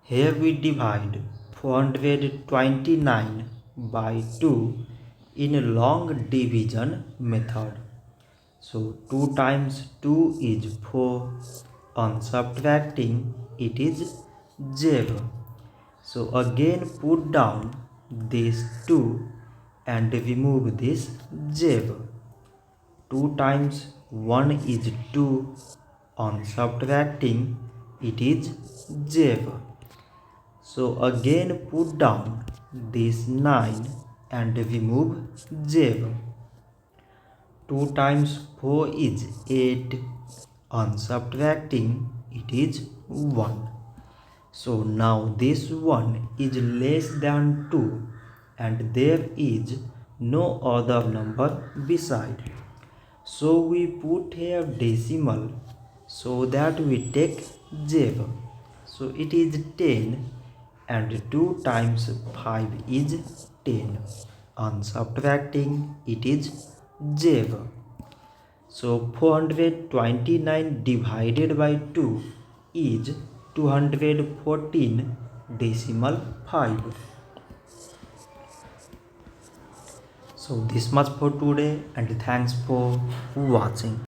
Here we divide 429 by 2 in a long division method. So 2 times 2 is 4. On subtracting, it is 0. So again put down this 2 and remove this 0. 2 times 1 is 2. On subtracting, it is 0. So again put down this 9 and remove 0. 2 times 4 is 8. On subtracting, it is 1. So now this 1 is less than 2 and there is no other number beside. So we put here decimal so that we take 0. So it is 10 and 2 times 5 is 10. On subtracting, it is 0. So 429 divided by 2 is 214 decimal 5. So this much for today and thanks for watching.